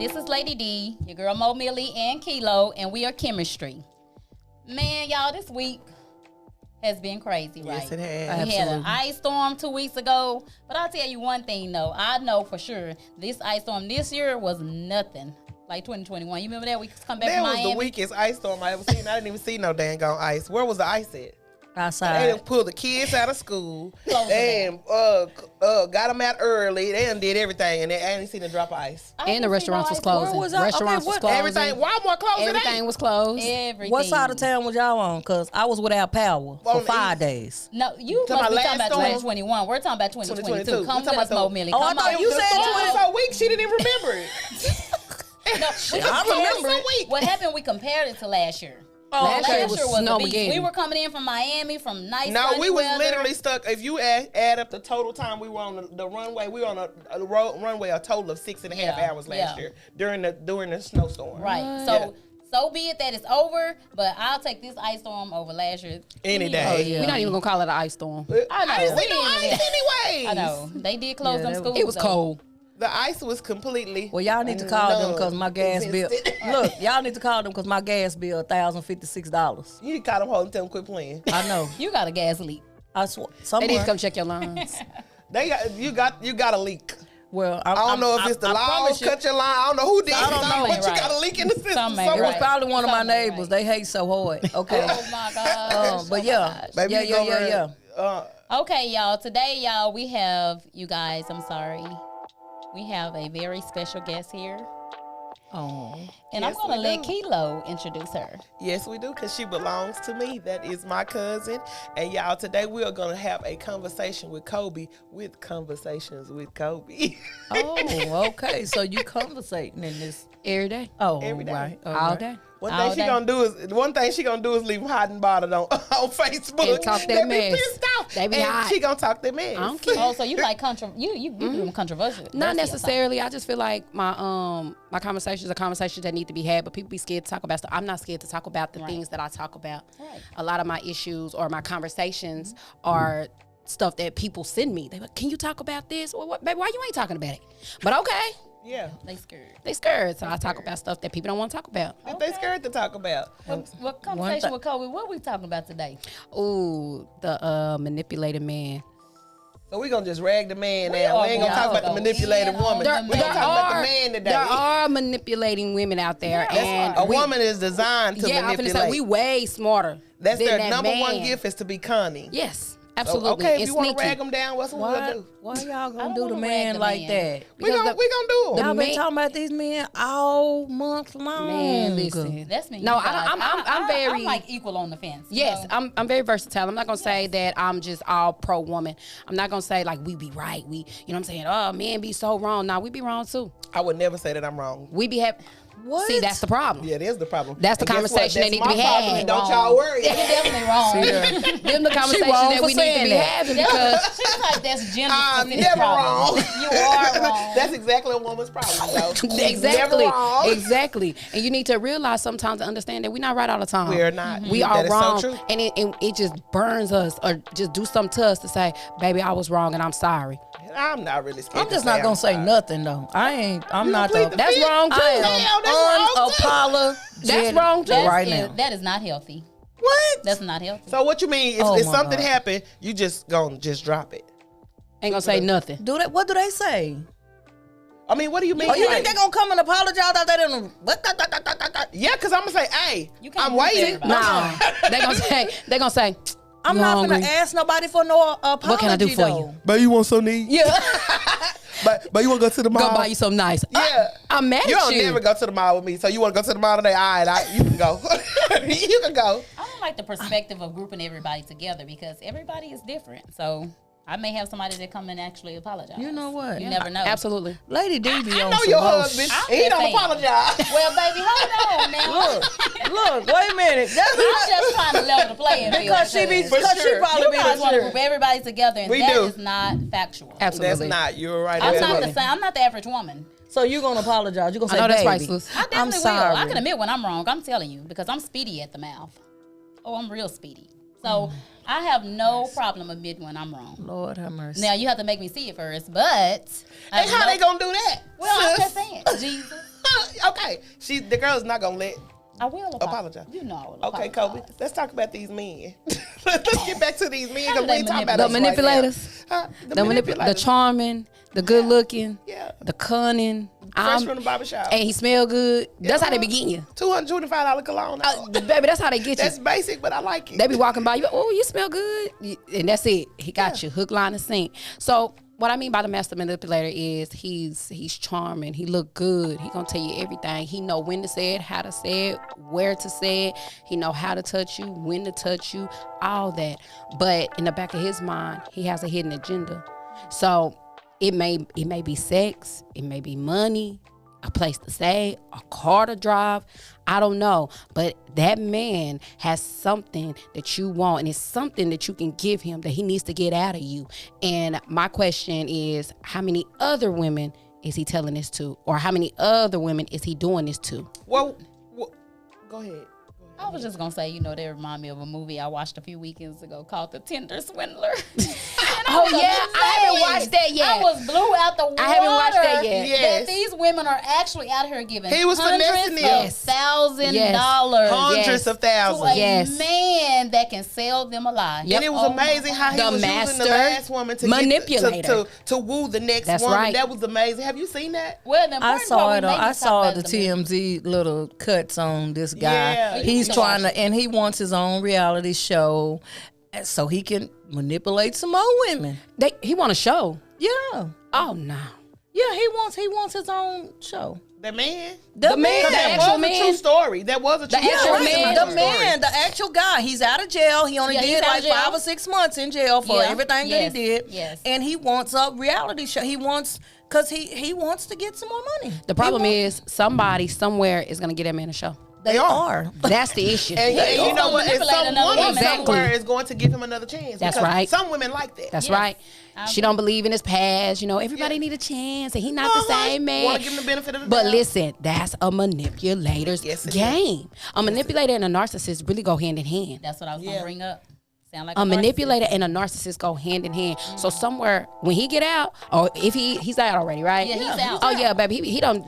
This is Lady D, your girl Mo Millie and Kilo, and we are Chemistry. Man, y'all, this week has been crazy, right? Yes, it has. We had an ice storm 2 weeks ago, but I'll tell you one thing, though. I know for sure this ice storm this year was nothing like 2021. You remember that? We come back from Miami? That was the weakest ice storm I ever seen. I didn't even see no dang on ice. Where was the ice at? Outside. They done pulled the kids out of school. They got them out early. They done did everything, and I ain't seen a drop of ice. And the restaurants was closing. Restaurants was closing. Everything. Walmart closed. Everything was closed. Everything. What side of town was y'all on? Because I was without power for 5 days. No, you must be talking about 2021. We're talking about 2022. Come with us, Mo Millie. Oh, I thought you said it was so weak she didn't even remember it. No, I remember it. What happened? We compared it to last year. Last year Last year was snow the beach. beginning. We were coming in from Miami, from nice No, sunny we was weather. literally stuck. If you add up the total time we were on the runway, we were on a runway a total of 6.5 hours last year during the snowstorm. Right. So be it that it's over, but I'll take this ice storm over last year Any day. We're not even gonna call it an ice storm. I know. I didn't see no ice anyways. I know. They did close them schools. It was cold. The ice was completely. Well, y'all need to call them because my gas bill. Look, y'all need to call them because my gas bill $1,056. You need to call them home and tell them quit playing. I know. You got a gas leak. I swear. They need Somewhere. to come check your lines. You got a leak. Well, I don't know if it's the laws cut your line. I don't know who did. I don't know. But you got a leak in the system. Something ain't it was right. probably one of my Something ain't neighbors. right. They hate so hard. Okay. Oh my gosh. But yeah. Baby, you go over Yeah. Okay, y'all. Today, y'all, we have you guys. I'm sorry. We have a very special guest here. Oh. And Yes, I'm going to we let do. Kilo introduce her. Yes, we do, because she belongs to me. That is my cousin. And y'all, today we are going to have a conversation with Kobe with Conversations with Kobe. Oh, okay. So you conversating in this Every day. Oh, Every day. right. All day. One All thing she day. gonna do is leave them hot and bothered on Facebook. And talk that They be mess. pissed off. They be and hot. she gonna talk that mess. I don't care. Oh, so you like you doing controversial? Not necessarily. I just feel like my conversations are conversations that need to be had, but people be scared to talk about stuff. I'm not scared to talk about the things that I talk about. Right. A lot of my issues or my conversations are stuff that people send me. They like, can you talk about this? Well, what, baby, why you ain't talking about it? But okay. Yeah. They scared. They scared, so I talk about stuff that people don't want to talk about. If they scared to talk about. What conversation with Kobe? What are we talking about today? Ooh, the manipulated man. So we gonna just rag the man We now. are We ain't gonna talk about the gonna manipulated go in woman. on We the gonna man. talk about the man today. There are manipulating women out there, and a woman is designed to I'm finna manipulate. say we way smarter. That's than their that number one man. gift is to be cunning. Yes, So, absolutely. okay, if and you want to sneaky. rag them down, what's what we'll Why, do? why y'all I gonna don't do the wanna man rag the like man. that? We gonna do them. Y'all been man- talking about these men all month long. Man, listen. That's me. No, you guys. I'm very. I'm like equal on the fence. you Yes, know? I'm very versatile. I'm not gonna say that I'm just all pro woman. I'm not gonna say like we be right. You know what I'm saying? Oh, men be so wrong. Nah, we be wrong too. I would never say that I'm wrong. We be happy. What? See, that's the problem. Yeah, there's the problem. That's the And guess what? conversation that That's need to my be problem, had. and don't y'all worry. You're definitely wrong. Them the conversation wrong that for we need to saying be that. having because She's like, that's gender I'm specific never problem. wrong. You are wrong. That's exactly a woman's problem, though. She's exactly, never wrong. exactly. And you need to realize sometimes to understand that we're not right all the time. We are not. We That are is so wrong, true. and it just burns us, or just do something to us to say, "Baby, I was wrong, and I'm sorry." I'm not really scared. I'm just not gonna say nothing though. I'm not plead the. the That's fifth? wrong too. Damn, that's wrong, too. That's wrong too. right now. That is not healthy. What? That's not healthy. So what you mean? If, Oh if my something God. happened, you just gonna just drop it? Ain't gonna say nothing. Do that? What do they say? I mean, what do you mean? Oh, you like- think they gonna come and apologize out there? Yeah, because I'm gonna say, hey, You can't I'm please waiting. everybody. They gonna say, I'm "You not hungry?" gonna ask nobody for no apology. What can I do for though. you? But you want some need? Yeah, But you want to go to the mall? go buy you something nice. Yeah. I'm mad You at don't you. never go to the mall with me, so you want to go to the mall today? All right, you can go. You can go. I don't like the perspective of grouping everybody together because everybody is different. So I may have somebody that come and actually apologize. You know what? You never know. Absolutely. Lady D be I on know some your bullshit. husband. I'm He just don't saying. apologize. Well, baby, hold on now. Look, wait a minute. That's I'm just trying to level the playing field. because she be, For because she sure. probably You be guys want to sure. group everybody together, and We that do. is not factual. Absolutely. That's not. You're right. I'm about not that. the same. I'm not the average woman. So you gonna apologize? You gonna I say, know that's baby, priceless. I definitely will. sorry. I can admit when I'm wrong. I'm telling you because I'm speedy at the mouth. Oh, I'm real speedy. So I have no problem admitting when I'm wrong. Lord have mercy. Now you have to make me see it first, but And how they gonna do that? Well, I'm sis? just saying, Jesus. Okay, the girl is not gonna let. I will apologize. You know I will Okay, apologize. Kobe, let's talk about these men. let's get back to these men because we ain't talking about The us manipulators. Right now. The manipulators. The charming, the good looking, Yeah. the cunning. Fresh from the barbershop. And he smell good. That's how they begin you. $225 cologne. Baby, that's how they get you. That's basic, but I like it. They be walking by you, oh, you smell good. And that's it. He got you hook, line, and sink. So what I mean by the master manipulator is he's charming. He look good. He gonna tell you everything. He know when to say it, how to say it, where to say it. He know how to touch you, when to touch you, all that. But in the back of his mind, he has a hidden agenda. So it may be sex, it may be money, a place to stay, a car to drive. I don't know. But that man has something that you want, and it's something that you can give him that he needs to get out of you. And my question is, how many other women is he telling this to? Or how many other women is he doing this to? Well, go ahead. I was just gonna say, they remind me of a movie I watched a few weekends ago called The Tinder Swindler. Oh yeah, I haven't watched that yet. I was blew out the water. I haven't watched that yet. Yes. That these women are actually out here giving He was finessing them. $100,000 Hundreds of to thousands. a Yes. man that can sell them alive. And it was amazing how he The was using master the last woman to manipulator. to woo the next That's woman. right. That was amazing. Have you seen that? Well, the I important saw part it. was maybe I talk saw about the the men. TMZ little cuts on this guy. Yeah. He's You trying watch to, and he wants his own reality show, so he can manipulate some more women. He want a show. Yeah, Oh no. yeah. He wants his own show. The man. The man. The That actual was a man? true story. That was a true Yeah, actual story. man, the man, the actual guy. He's out of jail. He only Yeah, he's did out like of jail. 5 or 6 months in jail for Yeah. everything Yes. that he did. Yes. And he wants a reality show. He wants, because he wants to get some more money. The problem is somebody somewhere is gonna get that man a show. They are. That's the issue. And you know gonna what? And manipulate some another woman woman. somewhere is going to give him another chance. That's because right. Some women like that. That's Yes. right. She don't believe in his past. Everybody need a chance, and he not the same man. Want to give him the benefit of the But doubt. listen, that's a manipulator's Yes, it game. A manipulator and a narcissist really go hand in hand. That's what I was Yeah. gonna bring up. Sound like A manipulator and a narcissist go hand in hand. So somewhere when he get out, or if he's out already, right? Yeah, he's out. Oh yeah, baby, he done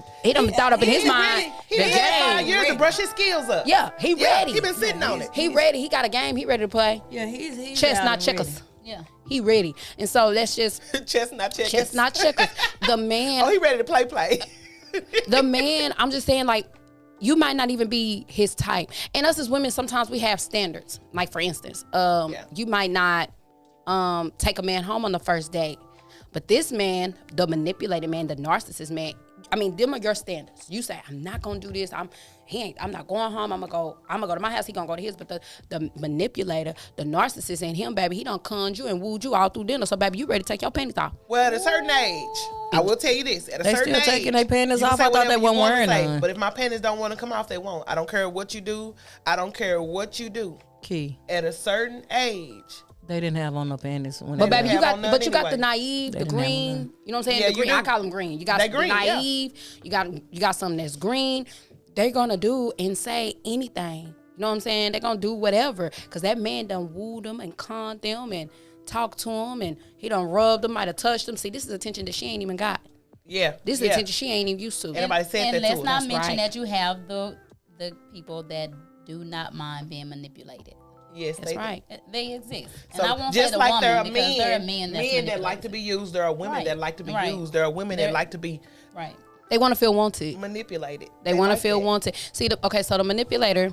thought up in his mind. He the had 5 game. years to brush his skills up. Yeah, he ready. He been sitting on it. He ready. He got a game. He ready to play. Yeah, he's Chess, out not and checkers. ready. Yeah. He ready. And so let's just Chestnut checkers. chess, not checkers. The man. Oh, he ready to play. The man, I'm just saying, like, you might not even be his type. And us as women, sometimes we have standards. Like, for instance, you might not take a man home on the first date. But this man, the manipulated man, the narcissist man, I mean, them are your standards. You say, I'm not gonna do this. I'm not going home. I'm gonna go to my house. He gonna go to his. But the manipulator, the narcissist, and him, baby, he done conned you and wooed you all through dinner. So, baby, you ready to take your panties off? Well, at a certain age, I will tell you this. At a They certain still age, taking their panties you can off? say I thought whatever they you weren't wanna wearing say, none. But if my panties don't want to come off, they won't. I don't care what you do. I don't care what you do. Key. At a certain age, They didn't have on no panties when But they baby, have you got on none but you got the anyway. naive, the didn't have green. none. You know what I'm saying? Yeah, The you green. do. I call them green. You got They the green, yeah. naive. You got something that's green. They're gonna do and say anything. You know what I'm saying? They're gonna do whatever because that man done wooed them and conned them and talked to them and he done rubbed them, might have touched them. See, this is attention that she ain't even got. yeah. This is yeah. attention she ain't even used to. Anybody said And that let's to not us. mention right. that you have the people that do not mind being manipulated. Yes, That's they right. They exist. And So I won't just say the like woman there are because there are men that's that like to be used. There are women Right. that like to be Right. used. There are women There- that like to be right. They want to feel wanted. manipulated. They want to like feel that. wanted. See, so the manipulator,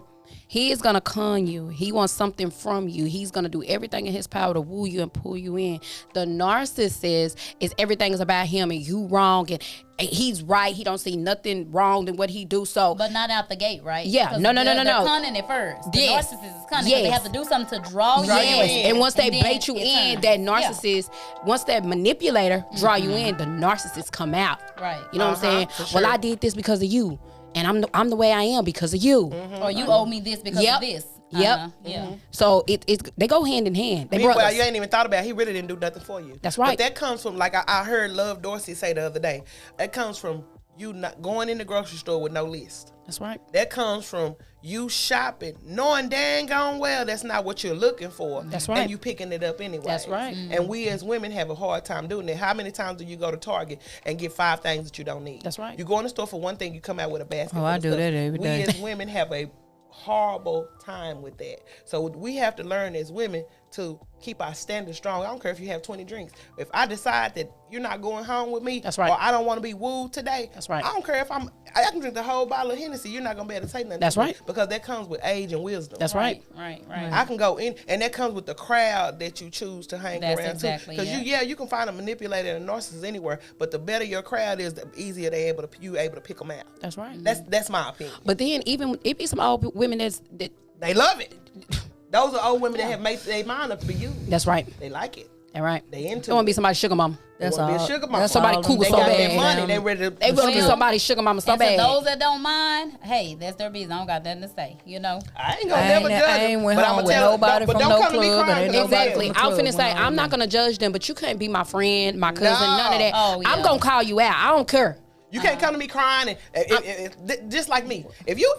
he is gonna con you. He wants something from you. He's gonna do everything in his power to woo you and pull you in. The narcissist is everything is about him and you wrong and he's right. He don't see nothing wrong in what he do. So But not out the gate, right? Yeah. 'Cause No. They're cunning at first. The Yes. narcissist is cunning because they Yes. have to do something to draw you yes, in. and once they then bait you it in, turns. that Yeah. narcissist, once that manipulator draw you in, the narcissist come out. Right. You know what I'm saying? for Well, sure. I did this because of you, and I'm the way I am because of you. Or you owe me this because Yep. of this. Yep. Yeah. So they go hand in hand. They Meanwhile, brothers. you ain't even thought about it. He really didn't do nothing for you. That's right. But that comes from, like I heard Love Dorsey say the other day, that comes from you not going in the grocery store with no list. That's right. That comes from you shopping, knowing dang gone well that's not what you're looking for. That's right. And you picking it up anyway. That's right. And we as women have a hard time doing that. How many times do you go to Target and get 5 things that you don't need? That's right. You go in the store for one thing, you come out with a basket. Oh, full I of do stuff. that every day. We as women have a horrible time with that. So we have to learn as women to keep our standards strong. I don't care if you have 20 drinks. If I decide that you're not going home with me, that's right, or I don't want to be wooed today, that's right. I don't care if I can drink the whole bottle of Hennessy. You're not gonna be able to say nothing. That's right. Because that comes with age and wisdom. That's right. Right. I can go in, and that comes with the crowd that you choose to hang That's around exactly, too. Because you can find a manipulator and a narcissist anywhere, but the better your crowd is, the easier you able to pick them out. That's right. That's my opinion. But then even it be some old women that they love it. Those are old women that have made their mind up to be you. That's right. They like it. All right. They into They want to be somebody's sugar mama. That's they all. Be a sugar mama. That's somebody cool They so got bad. their money. They ready to. They want to be somebody's sugar mama so And to bad. those that don't mind, hey, that's their business. I don't got nothing to say. You know. I ain't gonna never judge I ain't them, went but home I'ma with tell nobody but from don't no come to me club, crying and 'cause I'm Exactly. dead. I'm finna When say I I'm not was gonna judge them, but you can't be my friend, my cousin, none of that. Oh, yeah. I'm gonna call you out. I don't care. You can't come to me crying and just like me. If you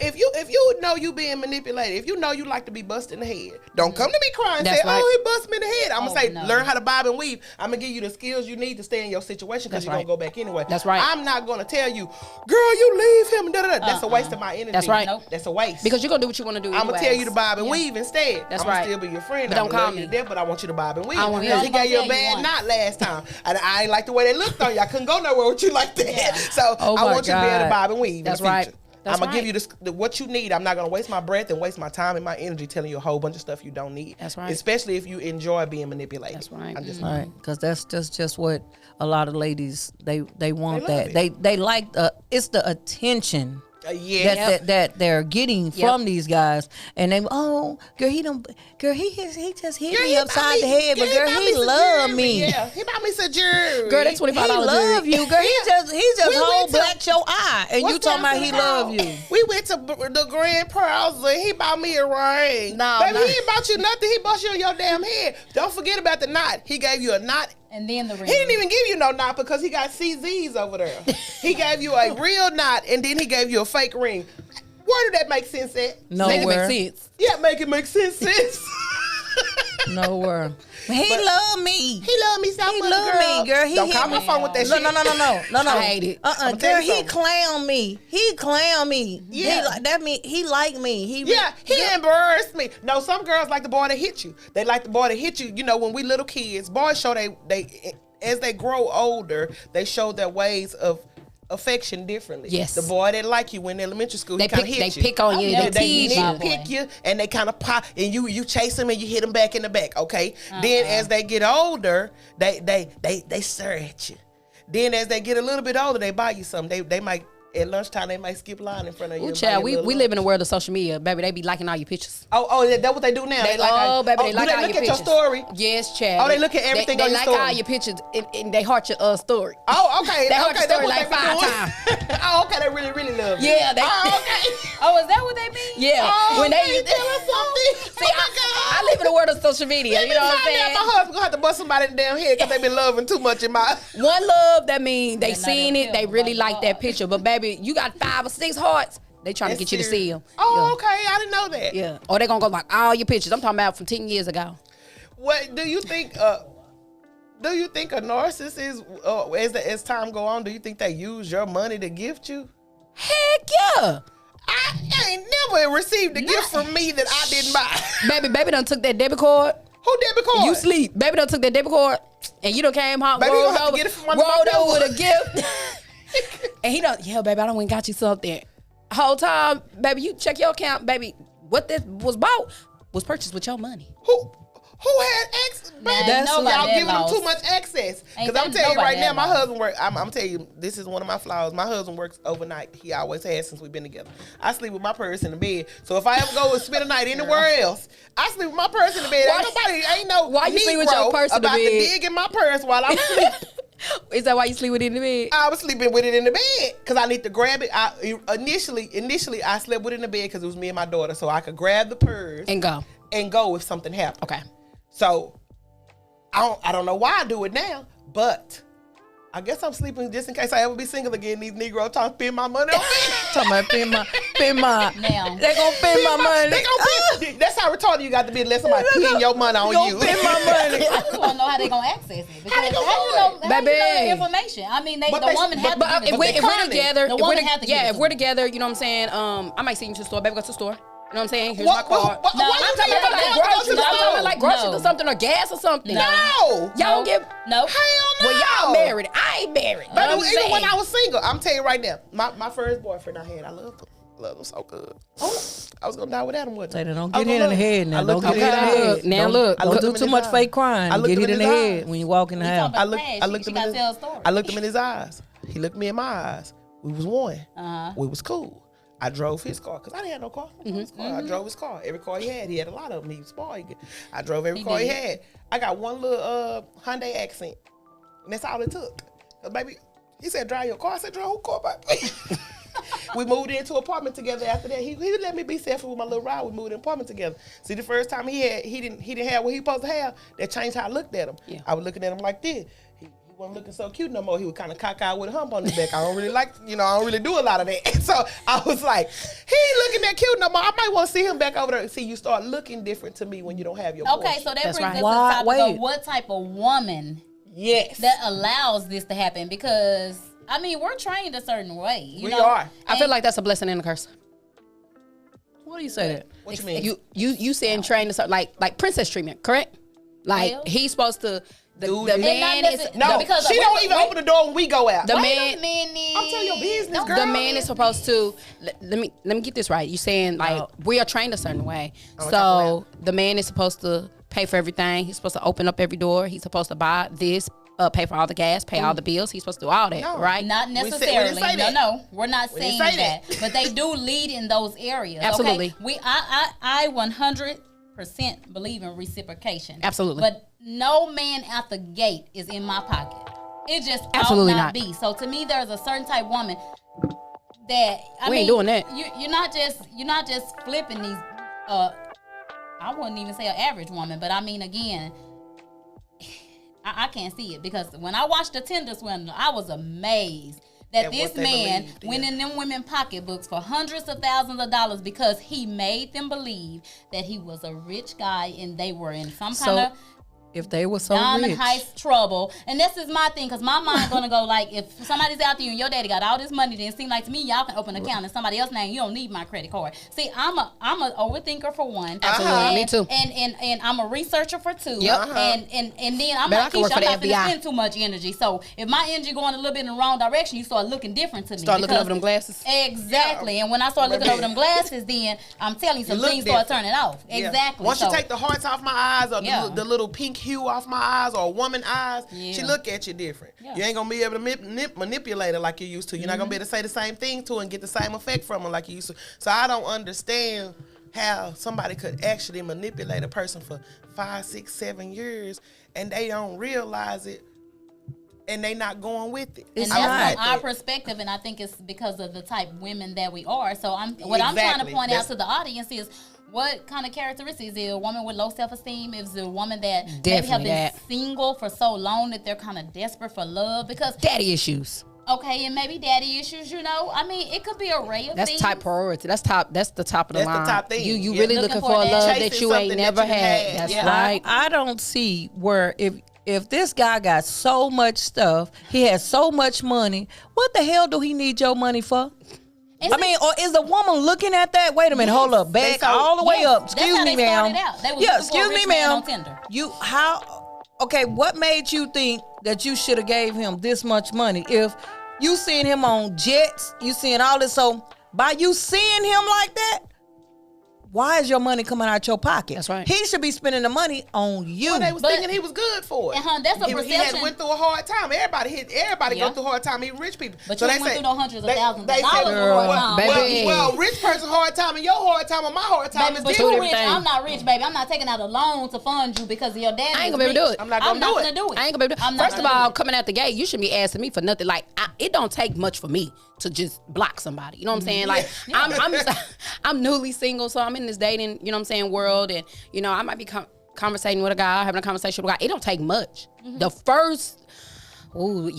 know you being manipulated, if you know you like to be busted in the head, don't come to me crying and That's say, right. "Oh, he bust me in the head." I'm gonna say, no. learn how to bob and weave. I'm gonna give you the skills you need to stay in your situation because That's you're right. gonna go back anyway. That's right. I'm not gonna tell you, girl, you leave him. Da, da, da. That's a waste of my energy. That's right. Nope. That's a waste. Because you're gonna do what you want to do. I'm gonna anyways. tell you to bob and weave instead. That's I'm gonna right. still be your friend. But I'm don't gonna call love you me. to death, but I want you to bob and weave. I want Because to he hear gave you a you bad once. knot last time, and I ain't like the way they looked on you. I couldn't go nowhere with you like that. Yeah. So Oh I my want you to be able to God. bob and weave. That's in the right. future. That's I'm gonna give right. you what you need. I'm not gonna waste my breath and waste my time and my energy telling you a whole bunch of stuff you don't need. That's right. Especially if you enjoy being manipulated. That's right. I'm just Right, because that's just what a lot of ladies they want. They love that they like it's the attention yeah. that they're getting from these guys, and they girl he just hit Girl, me he upside bought the me- head, but girl bought he some love jewelry. me. Yeah, he bought me some jewelry. Girl, that's He $25 love you, girl. He just We whole went to- blacked your eye, and you What's talking that about he about? love you. We went to the Grand Plaza. He bought me a ring. No, baby, no. he ain't bought you nothing. He bought you on your damn head. Don't forget about the knot. He gave you a knot. And then the ring. He didn't even give you no knot because he got CZs over there. He gave you a real knot, and then he gave you a fake ring. Where did that make sense at? Make it Nowhere. make sense. Yeah, make it make sense. Nowhere. He love me. He love me so He much, love girl. me, girl. He Don't hit call my me. phone with that No, shit. no. I hate it. I'ma tell Girl, you he something. clown me. He clown me. Yeah. That mean he like me. Yeah, he embarrassed me. No, some girls like the boy that hit you. They like the boy that hit you. You know, when we little kids, boys show they as they grow older, they show their ways of affection differently. Yes. The boy that like you in elementary school, They he kind of pick. hit They you. pick on you. Yeah, They They tease you. pick you and they kind of pop and you chase him and you hit him back in the back. Okay. Then as they get older, they stare at you. Then as they get a little bit older, they buy you something. They might at lunchtime they might skip line in front of you. Ooh, and buy child, you a we little live in a world of social media, baby. They be liking all your pictures. Oh, that's what they do now. They like baby, they do like they all look your at pictures. your story? Yes, child. Oh, they look at everything they on your like story. all your pictures and they heart your story. Oh, okay. They heard okay, the story that's what like they be 5 doing. Oh, okay. They really, really love you. Yeah, they. Oh, okay. Oh, is that what they mean? Yeah, Oh, when okay, they tell us something. See, Oh, my God. I live in a world of social media. Let You me know what I'm find out saying? my husband gonna have to bust somebody in the damn head because they been loving too much in my. One love, that mean they They're not seen it, they appealed really by like that God. picture. But baby, you got 5 or 6 hearts. They trying to get you to see them. Oh, okay. I didn't know that. Yeah. Or they gonna go like all your pictures. I'm talking about from 10 years ago. What do you think? Do you think a narcissist is as time go on? Do you think they use your money to gift you? Heck yeah. I ain't never received a gift from me that I didn't buy. Baby done took that debit card. Who debit card? You sleep. Baby done took that debit card. And you done came home, Baby, you rolled gonna have to over, get it from under my rolled pillow. over with a gift. And he done, yeah, baby, I done went and got you something. Whole time, baby, you check your account, baby. What this was bought was purchased with your money. Who had access? That's Y'all nobody giving them lost. too much access. Ain't Because I'm that telling you right nobody now, that my lost. husband works. I'm telling you, this is one of my flaws. My husband works overnight. He always has since we've been together. I sleep with my purse in the bed. So if I ever go and spend a night anywhere else, I sleep with my purse in the bed. Ain't no Why you sleep with your Negro purse in the about to bed? dig in my purse while I'm asleep. Is that why you sleep with it in the bed? I was sleeping with it in the bed because I need to grab it. Initially, I slept with it in the bed because it was me and my daughter, so I could grab the purse And go. and go if something happened. Okay. So I don't know why I do it now, but I guess I'm sleeping just in case I ever be single again. These Negroes trying to spend my money on me. Talking about spend my. Now. They gonna spend my money. They gonna spend. That's how retarded you got to be. Unless somebody pin your money on you. Spend my money. I just want to know how they gonna access it. Because How they gonna how you do know Baby. the information? I mean, the woman have to But give if it to we're them. together, The woman have to give it if to we're them. together, you know what I'm saying? I might see you to the store. Baby, go to the store. You know what I'm saying? Here's What- my card. what- No, why I'm you talking think about I like gotta go to groceries. the I'm talking store? about like groceries No. or something or gas or something. No. Y'all give. No. Hell no. Well, y'all married. I ain't married. Baby, I'm even saying. when I was single, I'm telling you right now, my first boyfriend I had, I loved him. Loved him so good. I was gonna die without him. Say that, don't I was get hit gonna in the love head him. now. I Don't looked get him hit in the in his head. eyes. Now look, I looked do him in too his much eyes. fake crying. I looked Get him hit in the in his head eyes. when you walk in the We house. talking I about looked. flash. I looked She him in gotta his. tell a story. I looked him in his eyes. He looked me in my eyes. We was one. We was cool. I drove his car because I didn't have no car. I drove his car. Every car he had a lot of them. He was spoiled. I drove every car he did. had. I got one little Hyundai accent, and that's all it took. Baby, he said, "Drive your car." I said, "Drive who car, baby?" We moved into an apartment together. After that, he let me be selfish with my little ride. We moved in an apartment together. See, the first time he didn't have what he supposed to have. That changed how I looked at him. Yeah. I was looking at him like this. He wasn't looking so cute no more. He was kind of cockeyed with a hump on his back. I don't really like, I don't really do a lot of that. So I was like, he ain't looking that cute no more. I might want to see him back over there. See, you start looking different to me when you don't have your Okay, portion. so that That's brings right. us Why- to the topic wait. of what type of woman Yes. that allows this to happen. Because I mean, we're trained a certain way. You We know? are. I feel like that's a blessing and a curse. What do you say that? What you mean? You saying train to like princess treatment, correct? Like Well. he's supposed to the Dude, man not is necess- no, because she wait, don't even wait. open the door when we go out. the Wait man. a minute. I'm telling your business, Don't- girl. The man is supposed to let me get this right. You saying like No. we are trained a certain way. talk So the man is supposed to pay for everything. He's supposed to open up every door. He's supposed to buy this, pay for all the gas, pay all the bills. He's supposed to do all that, No. right? Not We didn't necessarily. say that. No, we're not We saying didn't say that. that. But they do lead in those areas. Absolutely. Okay? I 100% believe in reciprocation. Absolutely. But no man out the gate is in my pocket. It just Absolutely ought not. not be. So to me, there's a certain type of woman that We ain't doing that. You're not just flipping these. I wouldn't even say an average woman, but I mean again. I can't see it because when I watched the Tinder swindle, I was amazed that At this what they man believed, went yeah. in them women pocketbooks for hundreds of thousands of dollars because he made them believe that he was a rich guy and they were in some kind of if they were so diamond rich, heist trouble. And this is my thing because my mind gonna go like, if somebody's out there and your daddy got all this money, then it seems like to me y'all can open an account in somebody else's name. You don't need my credit card. See, I'm a overthinker for one. Absolutely. And, Me too. And I'm a researcher for two. Yep. And then I'm Man, I like, can work Keisha, for I'm the not gonna FBI. spend too much energy. So if my energy going a little bit in the wrong direction, you start looking different to me. start looking because- over them glasses. Exactly. And when I start looking over them glasses, then I'm telling you, some look things start different. turning off. Yeah. Exactly. Once So- you take the hearts off my eyes or Yeah. the little pink hue off my eyes or woman eyes, she Yeah. look at you different. Yeah. You ain't gonna be able to manipulate her like you used to. You're not gonna be able to say the same thing to her and get the same effect from her like you used to. So I don't understand how somebody could actually manipulate a person for 5, 6, 7 years and they don't realize it and they not going with it. And It's that's not. from our perspective, and I think it's because of the type of women that we are. So I'm trying to Exactly. point out That's- to the audience is what kind of characteristics is it a woman with low self-esteem? Is it a woman that maybe have Definitely been that. single for so long that they're kind of desperate for love? Because Daddy issues. okay, and maybe daddy issues. I mean, it could be an array of That's things. top priority. That's the top of the That's line. the top thing. You Yeah. really Looking looking for for a that. love Chasing that you ain't something never that you had. had. That's Yeah. right. I don't see where if this guy got so much stuff, he has so much money, what the hell do he need your money for? And I mean, or is the woman looking at that? Wait a minute, hold up, back They saw- all the way Yes, up. that's Excuse how me, they started ma'am. out. They was Yeah, looking for a excuse me, rich man ma'am. on Tinder. You how? Okay, what made you think that you should have gave him this much money? If you seeing him on jets, you seeing all this, so by you seeing him like that, why is your money coming out your pocket? That's right. He should be spending the money on you. Well, they was But- thinking he was good for it. That's a He perception. had went through a hard time. Everybody Yeah. go through a hard time, even rich people. But you they went say- through no hundreds of they- thousands of they dollars said, for a hard well, time. Baby. well, rich person hard time and your hard time and my hard time Baby, is but different. you rich. everything. I'm not rich, baby. I'm not taking out a loan to fund you because your dad. I ain't gonna be able to do it. I'm not gonna do it. do it. I ain't gonna be able to. I'm not First of gonna all, do it. coming out the gate, you shouldn't be asking me for nothing. Like, it don't take much for me to just block somebody. You know what I'm saying? Like, I'm newly single, so I'm in this dating, you know what I'm saying, world, and I might be conversating with a guy, having a conversation with a guy. It don't take much. The first oh,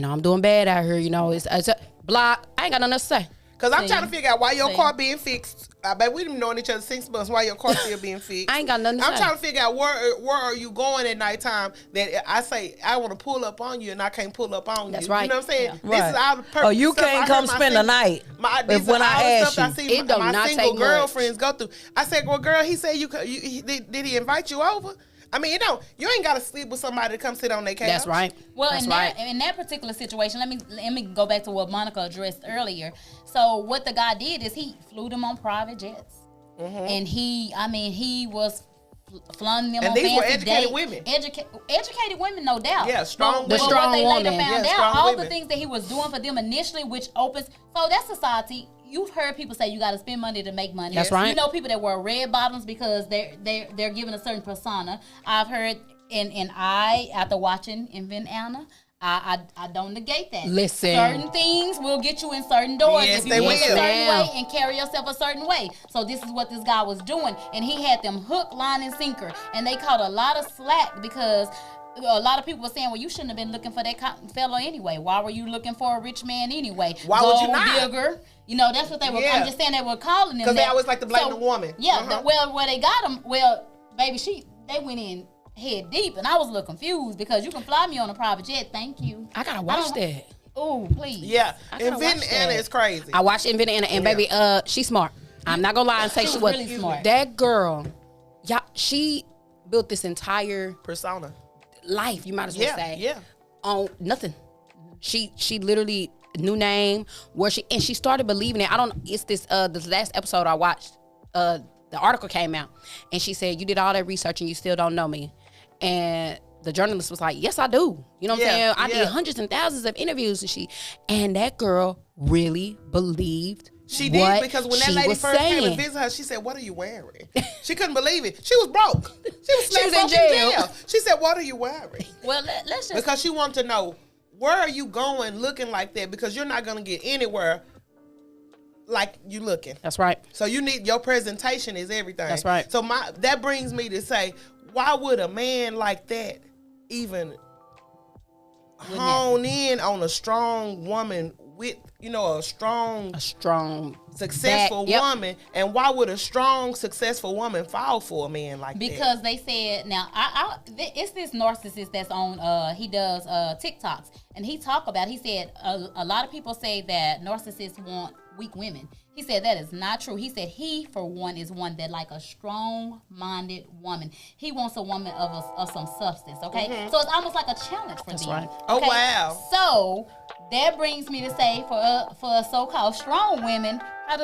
I'm doing bad out here. It's a block. I ain't got nothing else to say. Cause I'm trying to figure out why your car being fixed. I bet we done known each other 6 months. Why your car still being fixed? I ain't got nothing to I'm say. trying to figure out where are you going at nighttime that I say I want to pull up on you and I can't pull up on you. That's right. You know what I'm saying? Yeah. This is all the purpose. Oh, you can't come spend the night. When I ask you, I see it do my not single take girlfriends go through. I said, well, girl, he said did he invite you over? I mean, you ain't got to sleep with somebody to come sit on their couch. That's right. Well, That's in that particular situation, let me go back to what Monica addressed earlier. So what the guy did is he flew them on private jets, and he was flying them And on these were fancy educated dates. women. Educated women, no doubt. Yeah, strong But women. what they Strong later woman. found Yeah, out, strong all women. the things that he was doing for them initially, which opens. So that society. You've heard people say you got to spend money to make money. That's right. You know people that wear red bottoms because they're given a certain persona. I've heard, and after watching Invent Anna, I don't negate that. Listen. Certain things will get you in certain doors Yes, if you they look a will. certain Ma'am. way and carry yourself a certain way. So this is what this guy was doing, and he had them hook, line, and sinker, and they caught a lot of slack because a lot of people were saying, well, you shouldn't have been looking for that fellow anyway. Why were you looking for a rich man anyway? Why would you Gold not? digger. That's what they were. Yeah. I'm just saying they were calling them. Because they that. always like to blame the woman. Yeah. Uh-huh. Where they got him. Well, baby, they went in head deep, and I was a little confused because you can fly me on a private jet. Thank you. I gotta watch that. Oh, please. Yeah, I gotta Invent watch Anna that. is crazy. I watched Invent Anna, and baby, she's smart. I'm not gonna lie and say she She was was really smart. That girl, she built this entire Persona. life. You might as well Yeah, say yeah. on nothing. She literally new name where she started believing it. It's this last episode I watched. The article came out, and she said, "You did all that research and you still don't know me." And the journalist was like, "Yes, I do." You know what I'm saying? I did hundreds and thousands of interviews, and that girl really believed. She what did, because when that she lady was first came saying. to visit her, she said, "What are you wearing?" She couldn't believe it. She was broke. She was She was broke in jail. She said, "What are you wearing?" Well, let's just. Because she wanted to know, where are you going looking like that? Because you're not going to get anywhere like you looking. That's right. So you need, your presentation is everything. That's right. So that brings me to say, why would a man like that even hone in on a strong woman with, a strong successful back, yep. woman, and why would a strong successful woman fall for a man like that? Because they said, now it's this narcissist that's on he does TikToks, and he said a lot of people say that narcissists want weak women. He said that is not true. He said he, for one, is one that like a strong-minded woman. He wants a woman of some substance, okay? Mm-hmm. So it's almost like a challenge for them. right. Okay? Oh, wow. So that brings me to say, for so-called strong women, how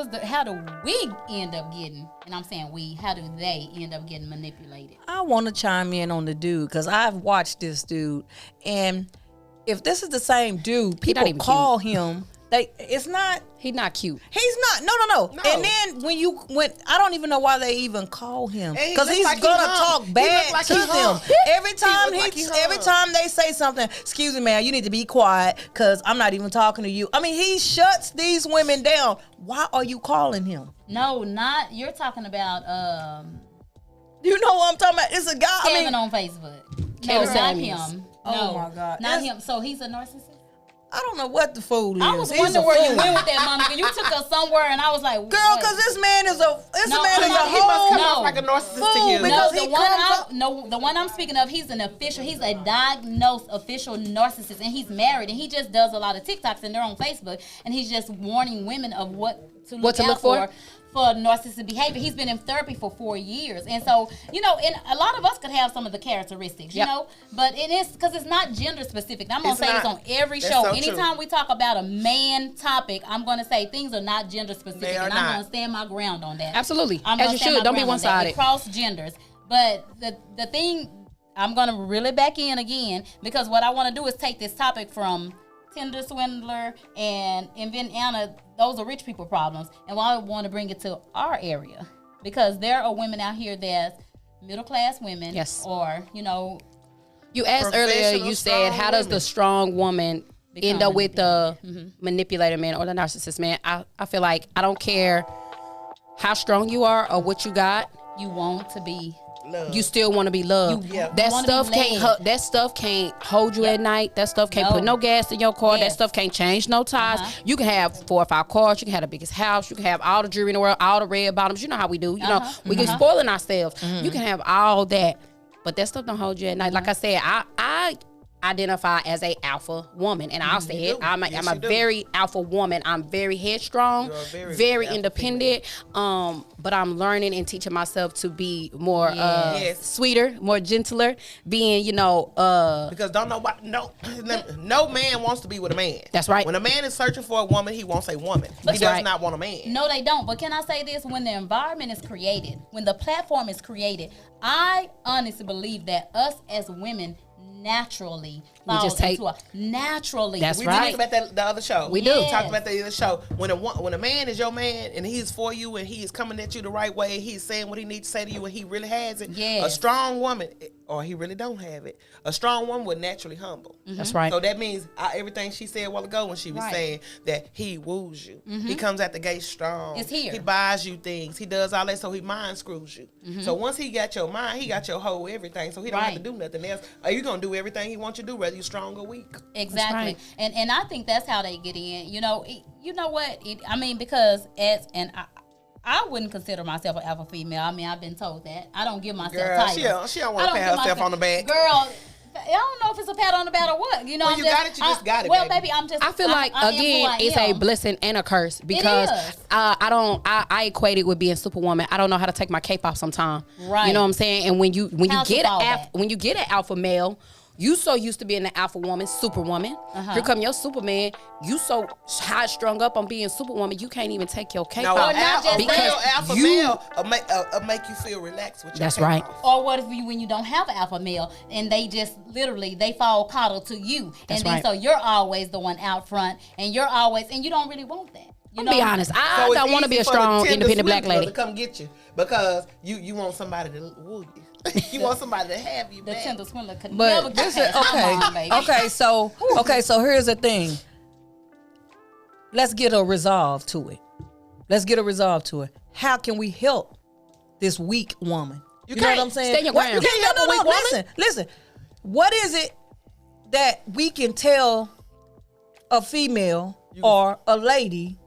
do we end up getting, and I'm saying how do they end up getting manipulated? I want to chime in on the dude because I've watched this dude, and if this is the same dude, not people even call him. It's not. He's not cute. He's not. No. No. And then I don't even know why they even call him, And he because look he's like he gonna hung. talk He bad look like to he them hung. every time. look like he Every hung. time they say something, excuse me, man, you need to be quiet because I'm not even talking to you. I mean, he shuts these women down. Why are you calling him? No, not you're talking about You know what I'm talking about? It's a guy. Kevin on Facebook. No, Kevin not Samuels. him. Oh, No, my God. not him. So he's a narcissist. I don't know what the fool is. I was He's wondering a where you fool. went with that, Monica. You took us somewhere, and I was like, Girl, what? because this man is a No, man is no, a he must whole Come No. off like a narcissist to Fool, you. because No, he the one I'm speaking of, he's a diagnosed official narcissist, and he's married, and he just does a lot of TikToks, and they're on Facebook, and he's just warning women of what to look out for narcissistic behavior. He's been in therapy for 4 years, and so and a lot of us could have some of the characteristics, but it is because it's not gender specific. I'm gonna It's say this not. on every That's show. so Anytime true. we talk about a man topic, I'm gonna say things are not gender specific, They are and not. I'm gonna stand my ground on that. Absolutely. I'm As gonna you stand should. my Don't be ground on that. one-sided. It cross genders. But the thing, I'm going to reel it back in again, because what I want to do is take this topic from Tinder swindler and Invent Anna. Those are rich people problems. And I want to bring it to our area, because there are women out here that's middle-class women. Yes. Or, You asked earlier, Professional, you said, how does the strong woman end up with the manipulator man or the narcissist man? I feel like I don't care how strong you are or what you got. you want to be love. You still want to be loved. You That wanna stuff be can't. led. That stuff can't hold you Yeah. at night. That stuff can't No. put no gas in your car. That Yes. stuff can't change no tires. Uh-huh. You can have 4 or 5 cars. You can have the biggest house. You can have all the jewelry in the world, all the red bottoms. You know how we do. You know, we get spoiling ourselves. You can have all that, but that stuff don't hold you at night. Like I said, I identify as a alpha woman, and I'll say it. I'm a, Yes, I'm a you do. very alpha woman. I'm very headstrong, You're a very alpha independent. But I'm learning and teaching myself to be more Yes. sweeter, more gentler, being Because don't know what no man wants to be with a man. That's right. When a man is searching for a woman, he wants a woman. He That's does right. not want a man. No, they don't. But can I say this? When the environment is created, when the platform is created, I honestly believe that us as women naturally just take- naturally. That's We right. talked about that the other show. We do. Yes. Talked about the other show. When a man is your man and he's for you and he is coming at you the right way, he's saying what he needs to say to you and he really has it. Yes. A strong woman, or he really don't have it. A strong woman would naturally humble. That's right. So that means everything she said a while ago when she was Right. saying that he woos you. He comes at the gate strong. It's here. He buys you things. He does all that so he mind screws you. So once he got your mind, he got your whole everything. So he don't have to Right. do nothing else. Are you going to do everything he wants you to do, whether you're strong or weak? Exactly. right. And I think that's how they get in. You know, you know what? Because I wouldn't consider myself an alpha female. I mean, I've been told that. I don't give myself Girl, titles. she don't wanna I pat give herself myself- on the back. Girl, I don't know if it's a pat on the back or what. You know, When I'm you just, got it, you just got it, Well, baby. baby, I'm just. I feel like I am who again, I it's a am. blessing and a curse because is. I equate it with being superwoman. I don't know how to take my cape off sometimes. Right. You know what I'm saying? And when you How to get fall an back. when you get an alpha male, you so used to being an alpha woman, superwoman. Here come your superman. You so high strung up on being superwoman, you can't even take your cape No, off. not just a real that. alpha you- male will make you feel relaxed with your That's cape right. off. Or what if when you don't have an alpha male and they just literally they fall coddle to you, That's and then right. so you're always the one out front, and you don't really want that. You Be honest, I So don't it's want to be easy a for the strong, tender independent black swindler lady. to come get you because you want somebody to woo you. You want somebody to have you The back. tender swindler could never But get this is past my mom, baby. okay. So here's the thing. Let's get a resolve to it. How can we help this weak woman? You know what can't. I'm saying? Stand your What- ground. you You can't can't help a weak woman. Listen. What is it that we can tell a female or a lady?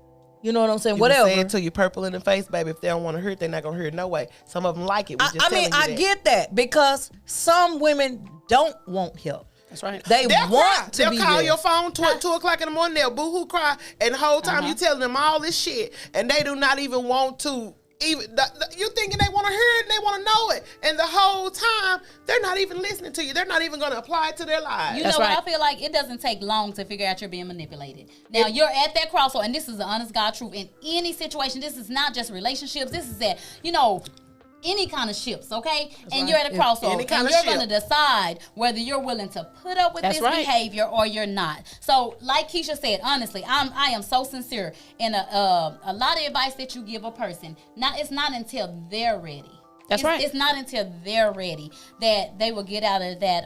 You know what I'm saying? You Whatever. can say it till you purple in the face, baby. If they don't want to hear it, they're not gonna hear it no way. Some of them like it. We just I mean, telling you I that. get that because some women don't want help. That's right. They They'll want cry. to They'll be call there. your phone 2 o'clock in the morning. They'll boo-hoo cry, and the whole time you telling them all this shit, and they do not even want to. You thinking they want to hear it and they want to know it, and the whole time they're not even listening to you. They're not even going to apply it to their lives. You That's know what? right. I feel like it doesn't take long to figure out you're being manipulated. Now you're at that crossroad, and this is the honest God truth. In any situation, this is not just relationships. This is any kind of ships, okay? And you're at a crossroad, Any kind and of you're ship. going to decide whether you're willing to put up with That's this right. behavior or you're not. So, like Keisha said, honestly, I am so sincere in a lot of advice that you give a person. It's not until they're ready. That's right. It's not until they're ready that they will get out of that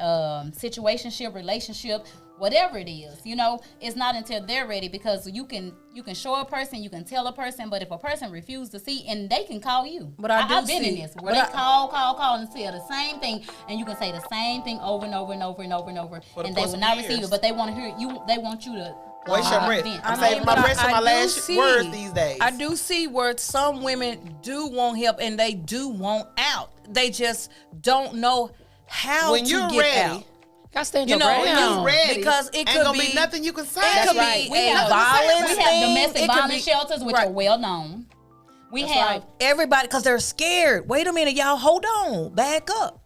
situationship, relationship, whatever it is. It's not until they're ready, because you can show a person, you can tell a person, but if a person refuses to see, and they can call you. But I've been in see- this where but they call and say the same thing, and you can say the same thing over and over and over and over and over, For the and they course will of not years. receive it. But they want to hear you. They want you to Waste your breath. vent. I'm I saving mean, my but breath for my do last see- words these days. I do see where some women do want help and they do want out. They just don't know how When to you're get ready, out. Gotta stand You your know, ground. when you're No. ready, Because it ain't could gonna be be- nothing you can say. It could right. be We a have- violence We have thing. domestic It could violence be- shelters, which right. are well known. We That's have right. Everybody, because they're scared. Wait a minute, y'all. Hold on. Back up.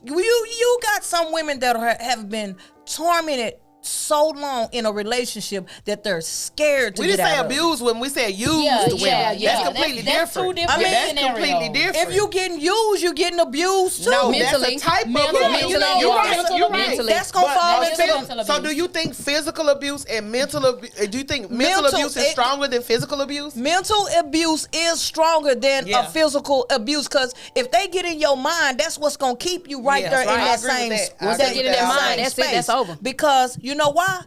You got some women that have been tormented so long in a relationship that they're scared to We get didn't say out of it. abuse when we said use Yeah, the women. yeah. That's completely That's two different. different That's scenarios. completely different. If you getting used, you getting abused too. No, Mentally. that's a type of Mentally, abuse. you know, You're right. mental You're abuse. right. Mentally. That's gonna But fall it's into mental so abuse. do you think physical abuse and mental abuse, do you think mental Mental- abuse is it- stronger than physical abuse? Mental abuse is stronger than Yeah. a physical abuse, because if they get in your mind, that's what's gonna keep you right Yeah, there that's right. in I that agree with same that. I Once they agree get with in their that. mind, that's it. That's over. Because you know why?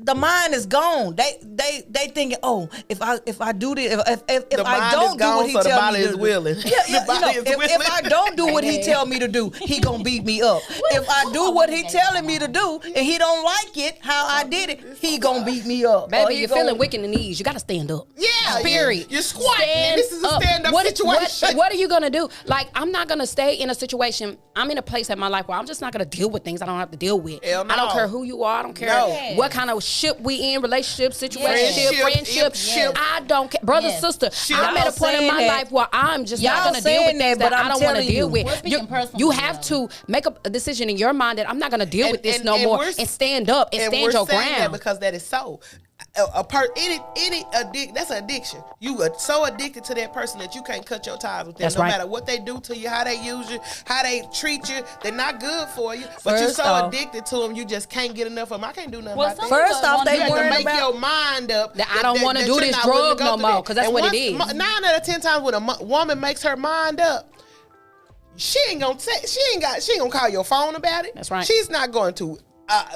the mind is gone. They thinking, oh, if I do this, if The I mind don't is do gone, what he so the tell body me is to do, willing. yeah, The body is willing. if I don't do what he tell me to do, he gonna beat me up. If I do what he telling me to do and he don't like it, how I did it, he gonna beat me up. Or Baby, he you're gonna- feeling weak in the knees. You got to stand up. Yeah, Period. You're squatting. Stand This is a up. stand-up What- situation. What are you gonna do? Like, I'm not gonna stay in a situation. I'm in a place in my life where I'm just not gonna deal with things I don't have to deal with. Hell no. I don't care who you are. I don't care No. what kind of ship we in, relationship, situation, Friendship, friendship. I don't care, brother, Yes. sister. Ship. I'm at a Y'all point in saying my that. life where I'm just Y'all not gonna deal with saying things that, but that I I'm don't want to telling deal you. with. We're speaking personally, You have though. to make a decision in your mind that I'm not gonna deal with this no and more, we're- and stand up and And stand we're your saying that ground. because that is so. That's an addiction. You are so addicted to that person that you can't cut your ties with them. That's no right. matter what they do to you, how they use you, how they treat you, they're not good for you. But you're First so off- addicted to them, you just can't get enough of them. I can't do nothing Well, about some that. First people off, want they You have to worrying make about your mind up That I don't wanna do you're this not willing to drug go no through more, that. 'cause that's And what it once- is. 9 out of 10 times when a woman makes her mind up, she ain't gonna call your phone about it. That's right. She's not going to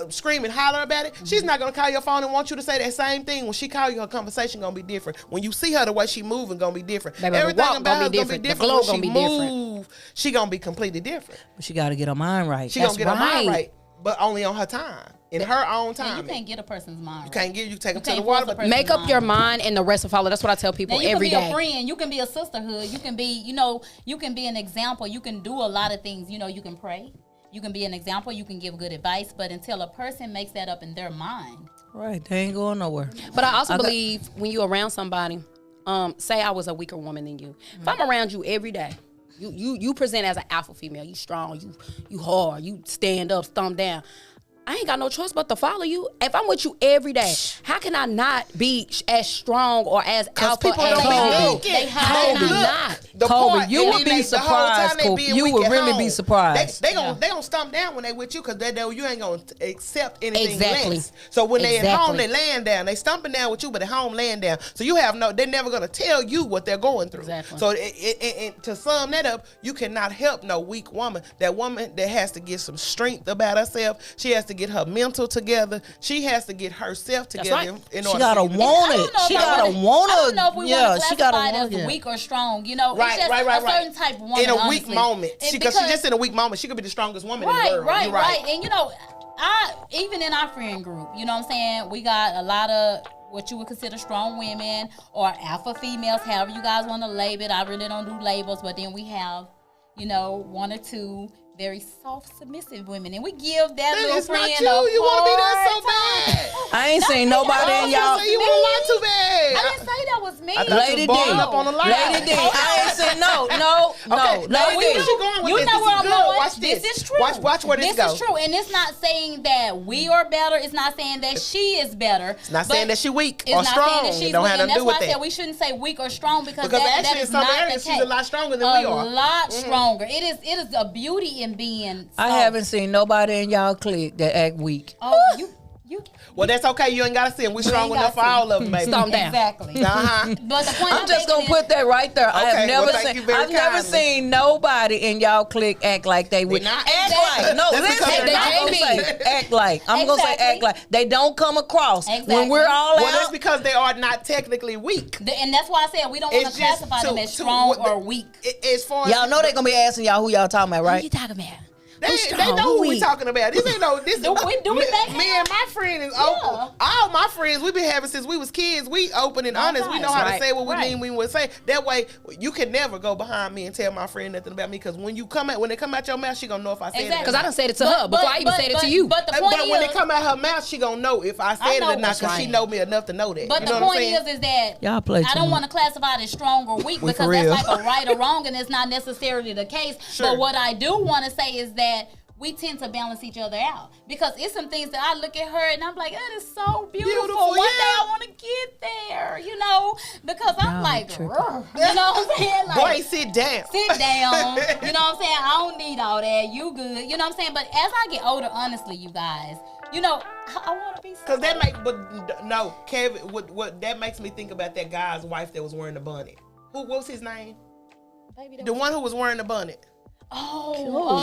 scream and holler about it. She's not gonna call your phone and want you to say that same thing. When she call you, her conversation gonna be different. When you see her, the way she moving gonna be different. Baby, the Everything walk about gonna her be gonna be different. The different. glow When gonna she be different. move, she gonna be completely different. But she got to get her mind right. She That's gonna get her mind right. right, but only on her time, in her own Now, time. you can't get a person's mind. You can't get. You take them to can't the water, force a but person. Make up your mind and the rest will follow. That's what I tell people Now, you every can be day. a friend. You can be a sisterhood. You can be, you can be an example. You can do a lot of things. You can pray. You can be an example. You can give good advice. But until a person makes that up in their mind, Right, they ain't going nowhere. But I also I got- believe when you're around somebody, say I was a weaker woman than you. If I'm around you every day, you present as an alpha female. You strong. You hard. You stand up, thumb down. I ain't got no choice but to follow you. If I'm with you every day, how can I not be as strong or as alpha people as don't be you? thinking. They How hide can I Look, not? the Kobe, part- you and would then be the whole time surprised, they Kobe. being You weak would at really be home. surprised. They gonna stomp down when they with you because you ain't gonna accept anything Exactly. less. So when they at home, Exactly. they laying down. They stomping down with you, but at home laying down. So you have they're never gonna tell you what they're going through. Exactly. So and to sum that up, you cannot help no weak woman. That woman that has to get some strength about herself. She has to get her mental together. She has to get herself together right. in She order gotta for you to- want I it. don't know She if I gotta wanna- want I it. don't know if we Yeah, want to she gotta classify it want as it. weak or strong. It's just Right. a certain type of woman. In a weak honestly. moment, And because she's just in a weak moment. She could be the strongest woman in the world. Right, You're right. And I even in our friend group, you know what I'm saying? We got a lot of what you would consider strong women or alpha females, however you guys want to label it. I really don't do labels, but then we have, one or two very soft, submissive women, and we give that little It's not friend you. a You want to be that hard so bad. I ain't seen nobody in y'all. You want to lie too I bad. didn't say that was me. I thought Lady you D. was balling up on the line. Lady D. I ain't seen no. Okay, now Lady where D. she going with You this? know This where is I'm good. going. Watch this. This is true. Watch where this This goes. is true, and it's not saying that we are better. It's not saying that she is better. It's not saying that she weak It's or not strong. saying that It she's don't weak, have and nothing to do that's why with I said that. we shouldn't say weak or strong because Because that actually, in is some not the areas, case. she's a lot stronger than we are. A lot stronger. It is a beauty in being. I soft. haven't seen nobody in y'all clique that act weak. Oh, you. Well, that's okay. You ain't got to see them. We strong ain't enough for gotta see all of them, baby. Stomp down. Exactly. Uh-huh. But the point I'm just gonna making put that right there. I Okay, have never well, thank you seen. very I've never kindly. seen nobody in y'all clique act like they would. not. Act Exactly. like no. That's because Listen, they're I'm not. gonna say act like. I'm gonna say Exactly. act like. They don't come across when Exactly. we're all Well, out. that's because they are not technically weak. and that's why I said we don't want to It's just classify them as to strong what the- or weak. As far as Y'all know they gonna be asking y'all who y'all talking about, What right? you talking about? They Who's know strong? who Who we weak? talking about. This ain't no. This Do we back me and my friend is open. All my friends we been having since we was kids. We open and honest. We know how Right. to say what we Right. mean. We would say that way. You can never go behind me and tell my friend nothing about me because when they come out your mouth, she gonna know if I said it. Exactly. Because I done said it to her before I even said it to you. But the But point when is, it come out her mouth, she gonna know if I said it know or not what's because she right. know me enough to know that. But You the know what I'm point saying? is that Y'all play I too don't much. want to classify it as strong or weak We because for that's real. like a right or wrong, and it's not necessarily the case. Sure. But what I do want to say is that we tend to balance each other out because it's some things that I look at her and I'm like, that is so beautiful. Beautiful, One day yeah. I want to get there, because I'm Y'all like, tripping. "Rrr," you know what I'm saying? Like, Boy, sit down. sit down. You know what I'm saying? I don't need all that. You good. You know what I'm saying? But as I get older, honestly, you guys, I want to be Cause that no, Kevin. What that makes me think about that guy's wife that was wearing the bonnet. What was his name? Baby, that The was- one who was wearing the bonnet. Oh,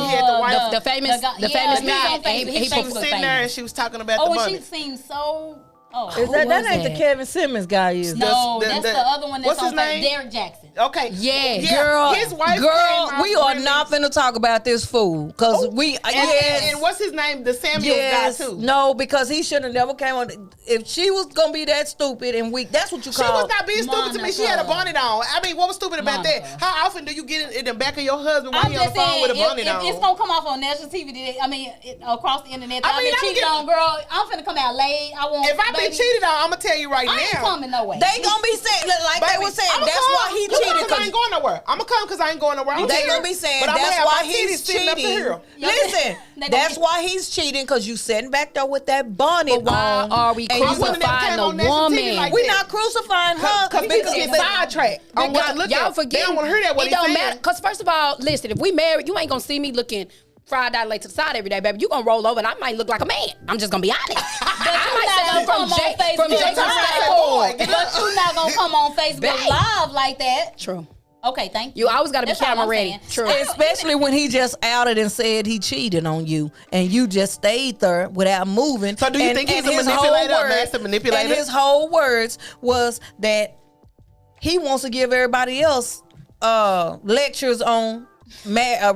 He had the wife- The famous guy, yeah, he She was famous sitting there and she was talking about the Oh, and bonnet. she seemed so Oh, Is that was ain't the that? Kevin Simmons guy? Is no, the- that's the- the other one that's what's his on name? Derek Jackson. Okay. Yes. Girl, his wife girl, came out we are really- not finna talk about this fool because we And what's his name? The Samuel guy too. no, because he should have never came on. If she was gonna be that stupid and weak, that's what you She call. was not being stupid to me. She had a bonnet on. I mean, what was stupid about Monica. that? How often do you get in the back of your husband while I'm he on the just phone saying, with a bonnet if on? it's gonna come off on national TV today, I mean, across the internet, I I've mean, been I cheated get- on, girl. I'm finna come out late. I won't. If I've been baby, cheated on, I'm gonna tell you right I ain't now. coming no way. They gonna be saying like they Baby, were saying. I'ma That's come. why he You know, cheated. 'cause I ain't going nowhere. I'm gonna come because I ain't going nowhere. I'm They here, gonna be saying but I'ma that's have why my he's titties sitting up to cheating. here. Listen, They that's gonna- why he's cheating because you sitting back there with that bonnet But why on. are we and you- wouldn't have crucifying came the on national TV woman? like we that. not crucifying her Because people get sidetracked on what I look Y'all at. forget. They don't want to hear that what It he's don't saying. matter. Because first of all, listen, if we married, you ain't gonna see me looking fried out late to the side every day, baby. You gonna roll over and I might look like a man. I'm just gonna be honest. But I you might not say gonna come on Facebook. from Jason Turn around and say, Stafford. boy, But you not gonna come on Facebook Babe. Live like that. True. Okay, thank you. You always gotta be That's all camera I'm ready. saying. True. Especially when he just outed and said he cheated on you, and you just stayed there without moving. So do you think he's a his manipulator, whole a master manipulator? And his whole words was that he wants to give everybody else lectures on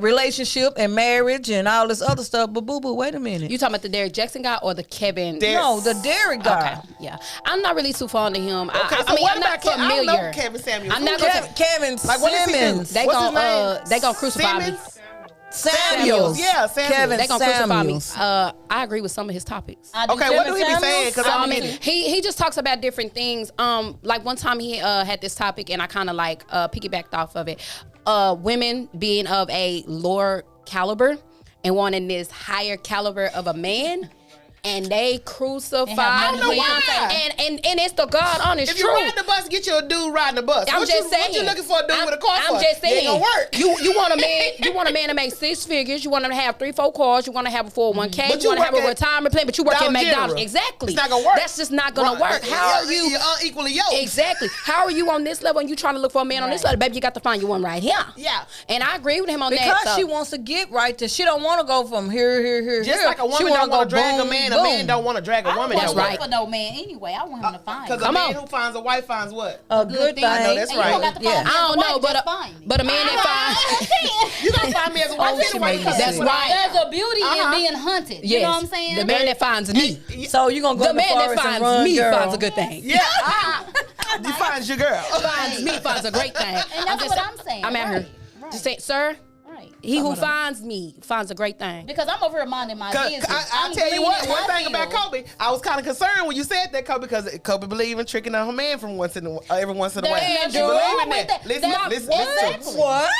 relationship and marriage and all this other stuff. But boo boo, wait a minute. You talking about the Derek Jackson guy or the Kevin? No, the Derek guy. Okay, yeah. I'm not really too fond of him. Okay, I so mean, what I'm not about Kevin? I don't familiar. know Kevin Samuels. I'm not Who gonna. Kevin Like, what does he do? Simmons. They What's gonna his they gonna crucify me. Simmons? Samuels. Yeah, Samuels. Kevin They gonna crucify me. Samuels. I agree with some of his topics. I do Okay, too. what do he be Samuels? saying? Because I I'm mean, in. he just talks about different things. Like one time he had this topic, and I kind of like piggybacked off of it. Women being of a lower caliber and wanting this higher caliber of a man. And they crucify I don't know him. why. And it's the God honest If you truth. ride the bus, get you a dude riding the bus. I'm what just you, saying. What you looking for a dude I'm- with a car I'm for? just It ain't saying. gonna work. You want a man. You want a man to make 6 figures. You want him to have 3-4 cars. You want to have a 401k. But You want to have work a at retirement plan. But you work at Dollar McDonald's. General. Exactly. It's not gonna work. That's just not gonna Right. work. How are you? You're unequally yoked. Exactly. How are you on this level and you trying to look for a man on this level? Baby, you got to find you one right here. Yeah. And I agree with him on that. Because so- she wants to get right there. She don't want to go from here. Just like a She woman wanna don't want to go drag a boom, man, boom. a man don't want to drag a I don't woman. want That's to right. look for no man anyway. I want him to find Because me. a Come man on. who finds a wife finds what? A good thing. I know that's And right. You don't got to Yeah. find me I as a don't know, wife, but just find me. a man that You gonna find me as a wife Oh, she anyway. made me because sick. That's right. There's a beauty Uh-huh. in being hunted. You know what I'm saying? the man that finds me, So you gonna go the in the man that forest and finds run, me girl. finds a good thing. Yeah. You find your girl. Finds me finds a great thing. And that's just what I'm saying. I'm out here. Right. Just saying, sir, Right. he who finds me finds a great thing. Because I'm over here minding my business. I'll I'm tell you gleaning what, one my thing about field. Kobe, I was kind of concerned when you said that, Kobe, because Kobe believe in tricking on her man from every once in a while. There's She nothing believe wrong in with that. that. Listen, That's- listen, listen. Exactly. What?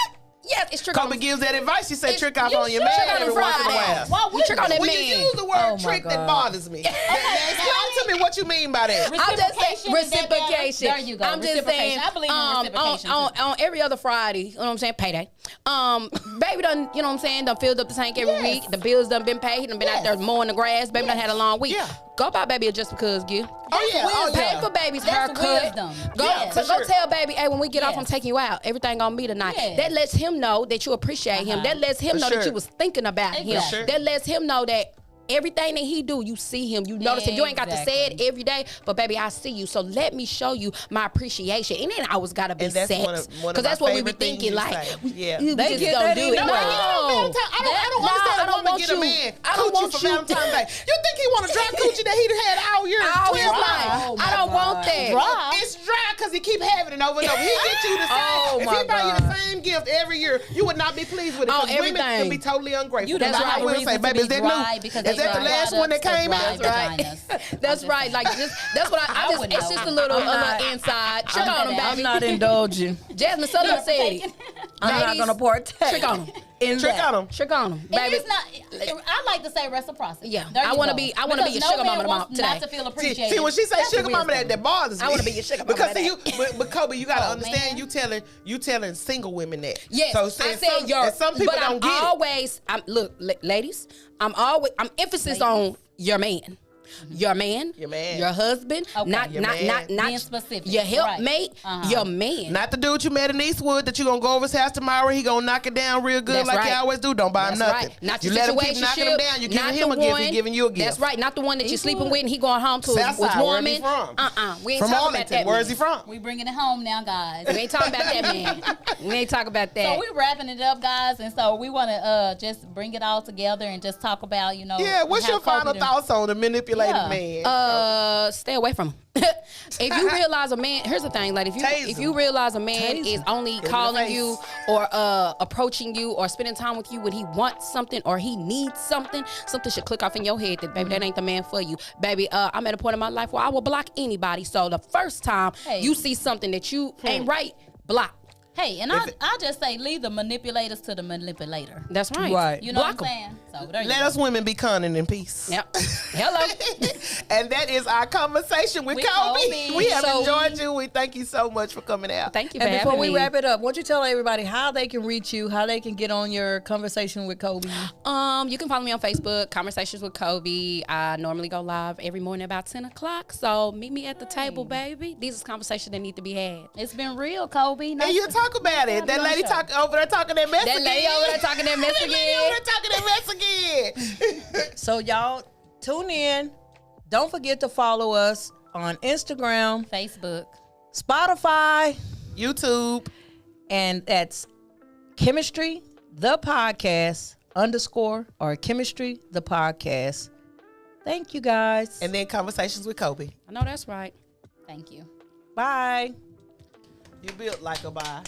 Yes, it's trick Kobe on. gives that advice. She said It's- trick off you on your should man on every once in a Friday. while. Why would trick on that When man. you use the word Oh, my trick, that God. bothers me. Explain to me what you mean by that. I'm just saying Reciprocation. reciprocation. There you go. I'm just saying. Reciprocation. I believe in reciprocation, on every other Friday, you know what I'm saying? Payday. Baby done, you know what I'm saying? Done filled up the tank every Yes. week. The bills done been paid. He done been out there mowing the grass. Baby done had a long week. Yeah. Go buy baby a just because gift. Oh, yeah. Oh, Pay yeah. for baby's That's haircut. wisdom. Go, Yes. so For go sure. tell baby, hey, when we get off, I'm Yes. taking you out. Everything gonna be tonight. Yes. That lets him know that you appreciate him. That lets him For know sure. that you was thinking about him. Exactly. Sure. That lets him know that everything that he do, you see him, you notice him. You ain't got to say it every day, but baby, I see you. So let me show you my appreciation. And then I always gotta be And that's sex, one of because that's my what we be favorite things thinking. you Like, say. we, Yeah. we They just get don't that do in it. there. No, I don't understand a woman get a man I don't coochie want for you. Valentine's Day. You think he want to dry coochie that he had all year? All his 12 life. months? Oh, I don't want that. Dry. It's dry because he keep having it over and over. He get you the same. Oh, if my he buy you God. the same gift every year, you would not be pleased with it. On Because women everything. can be totally ungrateful. You do That's not right. have I a will reason say, to baby, be is that dry new? because Is they that the dry last one that products came to out? dry That's vaginas. right. That's right. Like that's what I just. wouldn't It's know. just a little, not- inside. Trick I'm on him, not- I'm baby. not indulging. Jasmine Southern said it. I'm not Ladies, gonna partake. trick on him. In Trick that. on him. Trick on him, It baby. is not. I like to say reciprocity. Yeah. There I you wanna go. be- I wanna be Because your sugar no mama man wants today. not to feel appreciated. See, when she say That's sugar mama, wisdom. that bothers me. I wanna be your sugar mama Because see, today. but Kobe, you gotta Oh, understand. man. You telling single women that. Yes, So I saying said some, your. and some people but don't I'm get it. always. I'm look, ladies. I'm emphasis on your man. Your man, your husband, Okay. not Being specific. your helpmate, your man. Not the dude you met in Eastwood that you gonna go over his house tomorrow. He gonna knock it down real good That's like right. you always do. Don't buy him That's nothing. right. Not you your let him keep knocking him down. You giving him a gift. He giving you a gift. That's right. Not the one that you're sleeping Eastwood. with and he going home to Southside, with where he woman. from? We ain't From talking about Arlington. that. Where's man. he from? We bringing it home now, guys. We ain't talking about that, man. We ain't talking about that. So we wrapping it up, guys, and so we want to just bring it all together and just talk about, Yeah, what's how your final Kobe thoughts on the manipulative Yeah. Uh, man? stay away from him. If you realize a man, here's the thing, like Tase if you him. realize a man Tase is him. only in the calling face. you or approaching you or spending time with you when he wants something or he needs something should click off in your head that baby that ain't the man for you. Baby, I'm at a point in my life where I will block anybody. So the first time Hey. you see something that you ain't right, block. Hey, and I just say leave the manipulators to the manipulator. That's right. Right. You know block what 'em. I'm saying? So there you Let go. us women be cunning in peace. Yep. Hello. And that is our conversation with With Kobe. Kobe. We have So- enjoyed you. We thank you so much for coming out. Thank you for And before having we me. wrap it up, why don't you tell everybody how they can reach you, how they can get on your conversation with Kobe? You can follow me on Facebook, Conversations with Kobe. I normally go live every morning about 10 o'clock. So meet me at the table, baby. These are conversations that need to be had. It's been real, Kobe. And you talk about it. That lady talk over there talking that mess That again. lady over there talking that mess That lady again. over there talking that mess again. So y'all tune in. Don't forget to follow us on Instagram, Facebook. Spotify, YouTube. and that's Chemistry the Podcast _ or Chemistry the Podcast. Thank you guys. And then Conversations with Kobe. I know that's right. Thank you. Bye. You built like a bye.